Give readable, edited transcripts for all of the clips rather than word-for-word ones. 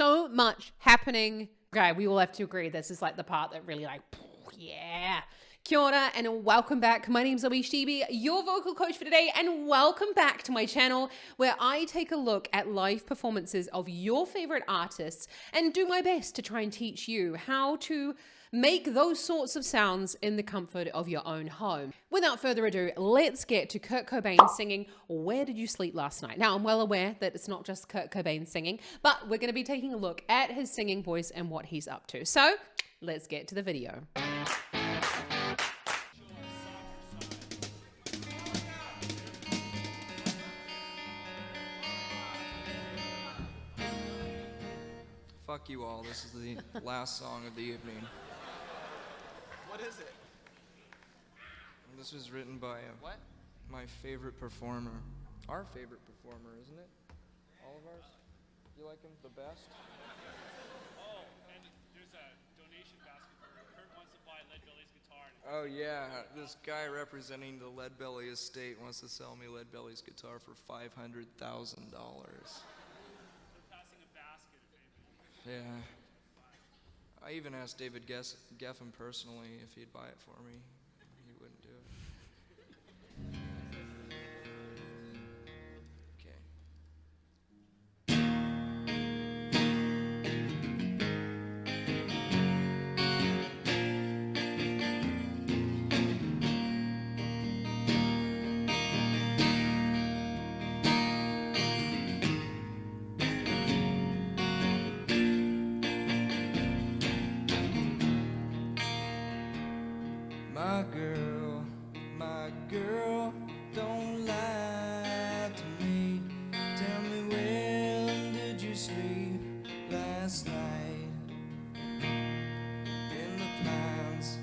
so much happening. Okay, we all have to agree this is like the part that really like, yeah. Kia ora and welcome back. My name's ZoeStibi, your vocal coach for today, and welcome back to my channel where I take a look at live performances of your favorite artists and do my best to try and teach you how to make those sorts of sounds in the comfort of your own home. Without further ado, let's get to Kurt Cobain singing Where Did You Sleep Last Night? Now, I'm well aware that it's not just Kurt Cobain singing, but we're going to be taking a look at his singing voice and what he's up to. So let's get to the video. Fuck you all, this is the last song of the evening. What is it? This was written by my favorite performer. Our favorite performer, isn't it? All of ours? You like him the best? Oh, and there's a donation basket for Kurt wants to buy Leadbelly's guitar. Oh yeah, this guy representing the Leadbelly estate wants to sell me Leadbelly's guitar for $500,000. Yeah. I even asked David Geffen personally if he'd buy it for me. He wouldn't do it. Okay. My girl, don't lie to me. Tell me, when did you sleep last night? In the pines,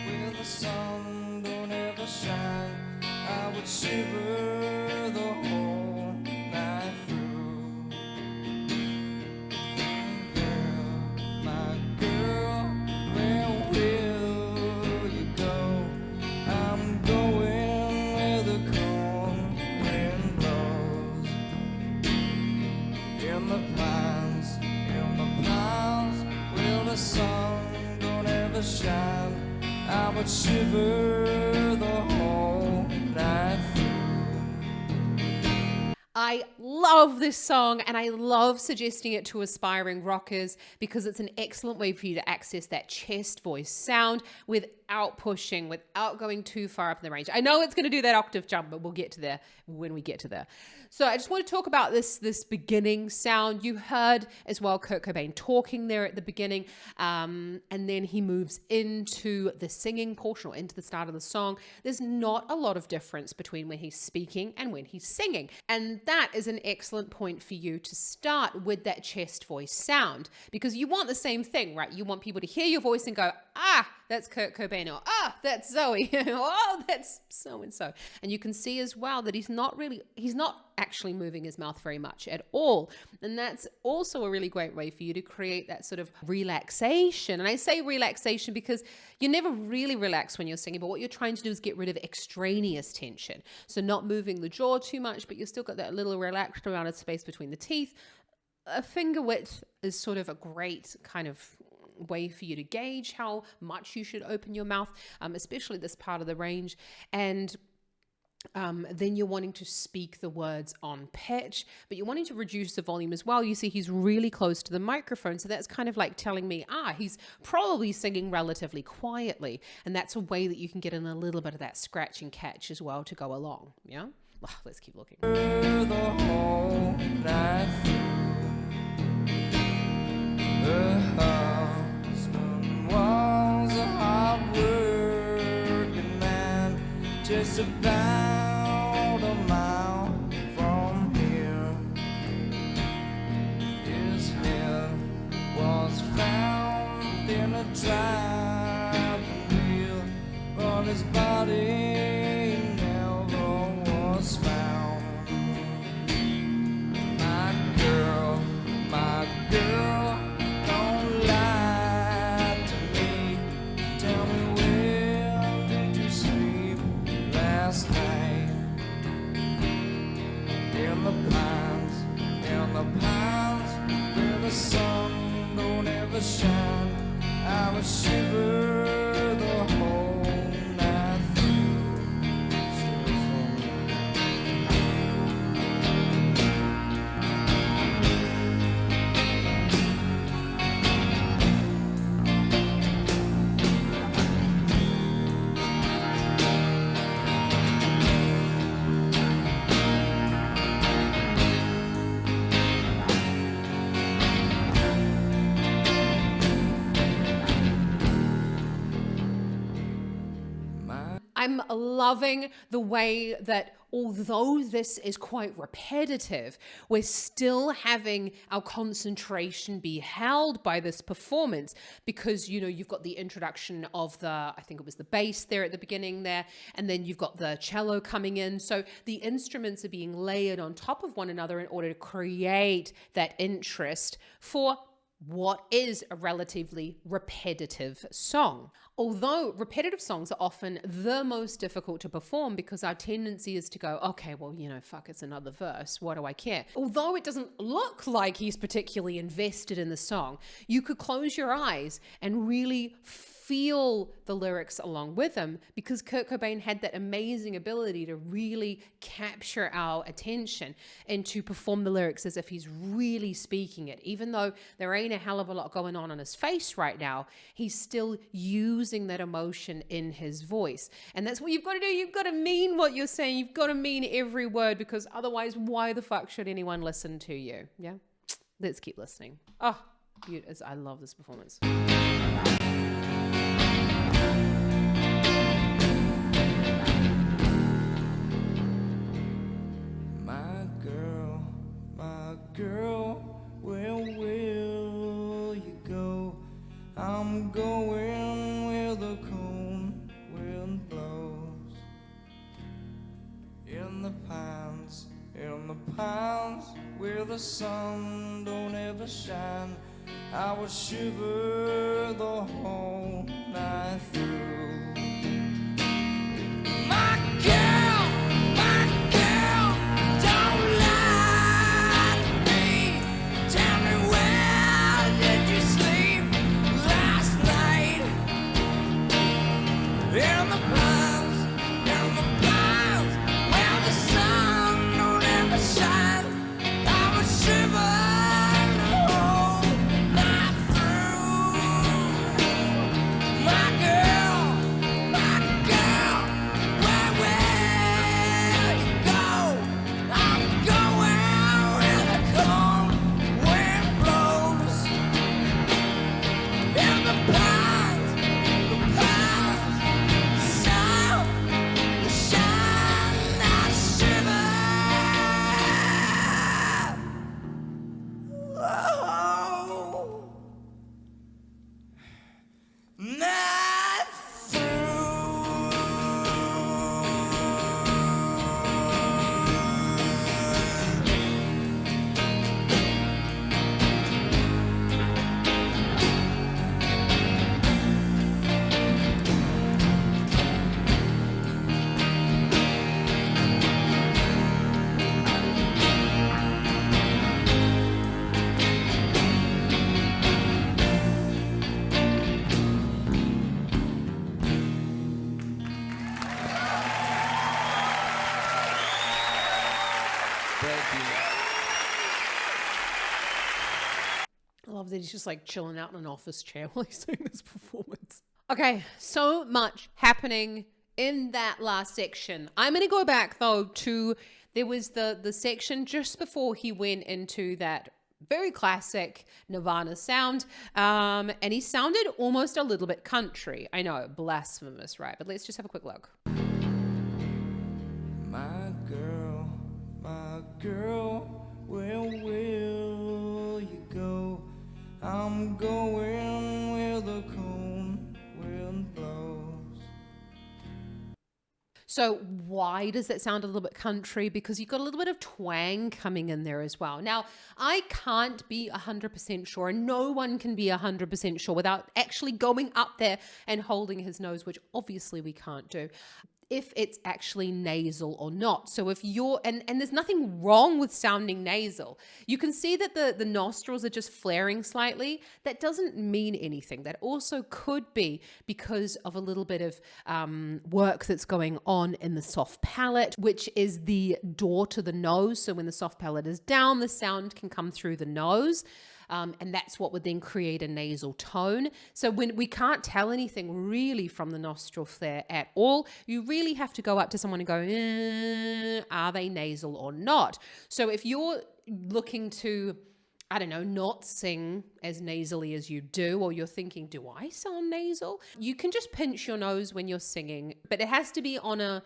where the sun don't ever shine, I would shiver the whole night through. Girl, my girl, where will you go? I'm going where the cold wind blows. In the pines, where the sun don't ever shine, I would shiver the whole night through. I love this song and I love suggesting it to aspiring rockers because it's an excellent way for you to access that chest voice sound without pushing, without going too far up in the range. I know it's going to do that octave jump, but we'll get to there when we get to there. So I just want to talk about this beginning sound. You heard as well Kurt Cobain talking there at the beginning, and then he moves into the singing portion or into the start of the song. There's not a lot of difference between when he's speaking and when he's singing. And that is an excellent point for you to start with that chest voice sound because you want the same thing, right? You want people to hear your voice and go, ah, that's Kurt Cobain, or ah, that's Zoe, oh, that's so-and-so. And you can see as well that he's not actually moving his mouth very much at all. And that's also a really great way for you to create that sort of relaxation. And I say relaxation because you never really relax when you're singing, but what you're trying to do is get rid of extraneous tension. So not moving the jaw too much, but you've still got that little relaxed amount of space between the teeth. A finger width is sort of a great kind of way for you to gauge how much you should open your mouth, especially this part of the range. And then you're wanting to speak the words on pitch, but you're wanting to reduce the volume as well. You see he's really close to the microphone, so that's kind of like telling me, he's probably singing relatively quietly, and that's a way that you can get in a little bit of that scratch and catch as well to go along. Yeah, well, let's keep looking. The whole night through. Husband was a hard-working man, just about a mile from here. His head was found in a driving wheel, but his body never was found. My girl, don't lie to me. Tell me, where did you sleep last night? In the pines, sun don't ever shine, I would shiver the whole night through. Shiver for me. I'm loving the way that although this is quite repetitive, we're still having our concentration be held by this performance because, you know, you've got the introduction of I think it was the bass there at the beginning there, and then you've got the cello coming in. So the instruments are being layered on top of one another in order to create that interest for what is a relatively repetitive song. Although repetitive songs are often the most difficult to perform because our tendency is to go, okay, well, you know, fuck, it's another verse. What do I care? Although it doesn't look like he's particularly invested in the song, you could close your eyes and really feel the lyrics along with him because Kurt Cobain had that amazing ability to really capture our attention and to perform the lyrics as if he's really speaking it. Even though there ain't a hell of a lot going on his face right now, he's still using that emotion in his voice. And that's what you've got to do. You've got to mean what you're saying. You've got to mean every word because otherwise, why the fuck should anyone listen to you? Yeah? Let's keep listening. Oh, I love this performance. Girl, where will you go? I'm going where the cold wind blows. In the pines, where the sun don't ever shine, I would shiver the whole night through. My girl, don't lie to me. Tell me, where did you sleep last night? In the pines, where the sun don't ever shine, I would shiver the whole night through. My girl, where will you go? I'm going where the cold wind blows. In the pines, sun, the shine, I shiver. Oh, night through. I love that he's just like chilling out in an office chair while he's doing this performance. Okay, so much happening in that last section. I'm going to go back though to, there was the section just before he went into that very classic Nirvana sound, and he sounded almost a little bit country. I know, blasphemous, right? But let's just have a quick look. My girl, where will you go? I'm going where the cold wind blows. So why does that sound a little bit country? Because you've got a little bit of twang coming in there as well. Now, I can't be 100% sure, and no one can be 100% sure without actually going up there and holding his nose, which obviously we can't do. if it's actually nasal or not. So if you're, and there's nothing wrong with sounding nasal. You can see that the nostrils are just flaring slightly. That doesn't mean anything. That also could be because of a little bit of work that's going on in the soft palate, which is the door to the nose. So when the soft palate is down, the sound can come through the nose. And that's what would then create a nasal tone. So when we can't tell anything really from the nostril flare at all, you really have to go up to someone and go, are they nasal or not? So if you're looking to, I don't know, not sing as nasally as you do, or you're thinking, do I sound nasal? You can just pinch your nose when you're singing, but it has to be on a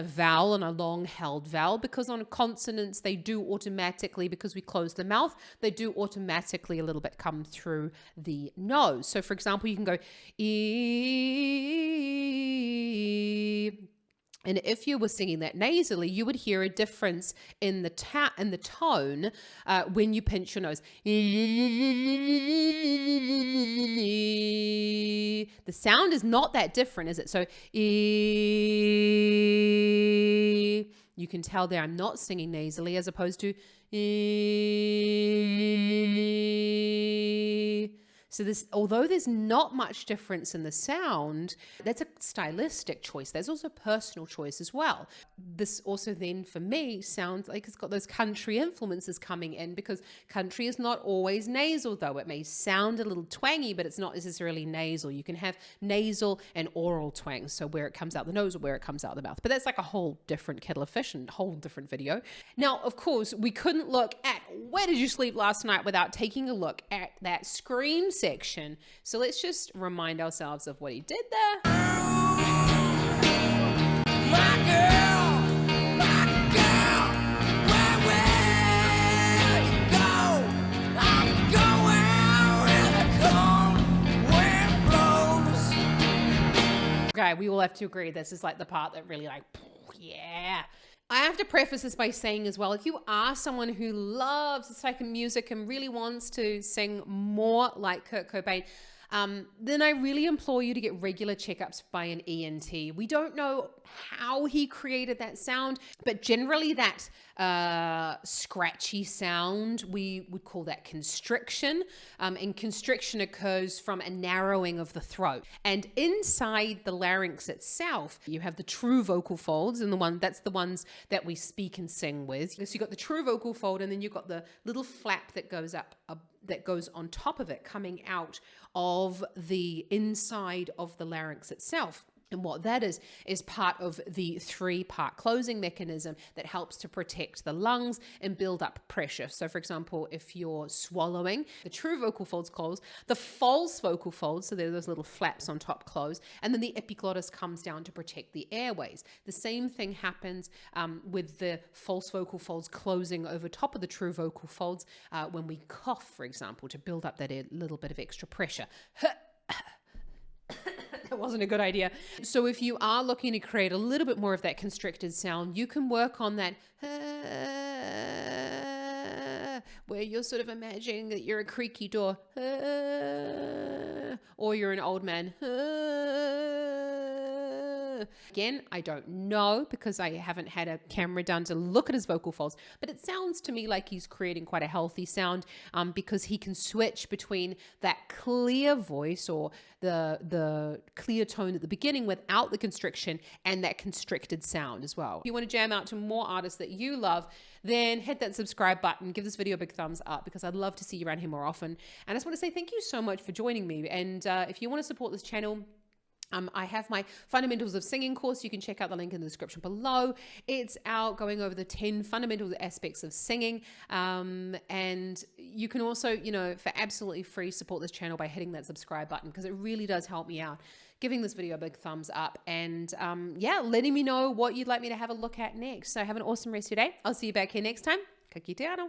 vowel, on a long held vowel, because on consonants, they do automatically, because we close the mouth, they do automatically a little bit come through the nose. So for example, you can go, E. And if you were singing that nasally, you would hear a difference in the tone when you pinch your nose. The sound is not that different, is it? So you can tell there I'm not singing nasally as opposed to. So this, although there's not much difference in the sound, that's a stylistic choice. There's also personal choice as well. This also then, for me, sounds like it's got those country influences coming in, because country is not always nasal, though. It may sound a little twangy, but it's not necessarily nasal. You can have nasal and oral twangs, so where it comes out the nose or where it comes out the mouth. But that's like a whole different kettle of fish and a whole different video. Now, of course, we couldn't look at Where Did You Sleep Last Night without taking a look at that scream section. So let's just remind ourselves of what he did there. My girl, where will you go? I'm going where the cold wind blows. Okay, we all have to agree this is like the part that really like, yeah. I have to preface this by saying as well, if you are someone who loves this type of music and really wants to sing more like Kurt Cobain, then I really implore you to get regular checkups by an ENT. We don't know how he created that sound, but generally that scratchy sound, we would call that constriction. And constriction occurs from a narrowing of the throat. And inside the larynx itself, you have the true vocal folds, and that's the ones that we speak and sing with. So you've got the true vocal fold, and then you've got the little flap that goes up that goes on top of it, coming out of the inside of the larynx itself. And what that is part of the 3-part closing mechanism that helps to protect the lungs and build up pressure. So for example, if you're swallowing, the true vocal folds close, the false vocal folds, so there's those little flaps on top, close, and then the epiglottis comes down to protect the airways. The same thing happens with the false vocal folds closing over top of the true vocal folds when we cough, for example, to build up that little bit of extra pressure. That wasn't a good idea. So if you are looking to create a little bit more of that constricted sound, you can work on that where you're sort of imagining that you're a creaky door or you're an old man. Again, I don't know because I haven't had a camera done to look at his vocal folds, but it sounds to me like he's creating quite a healthy sound because he can switch between that clear voice or the clear tone at the beginning without the constriction and that constricted sound as well. If you want to jam out to more artists that you love, then hit that subscribe button, give this video a big thumbs up because I'd love to see you around here more often. And I just want to say thank you so much for joining me. And if you want to support this channel, I have my Fundamentals of Singing course. You can check out the link in the description below. It's out going over the 10 fundamental aspects of singing. And you can also, for absolutely free, support this channel by hitting that subscribe button because it really does help me out. Giving this video a big thumbs up and letting me know what you'd like me to have a look at next. So have an awesome rest of your day. I'll see you back here next time. Ka kite anō.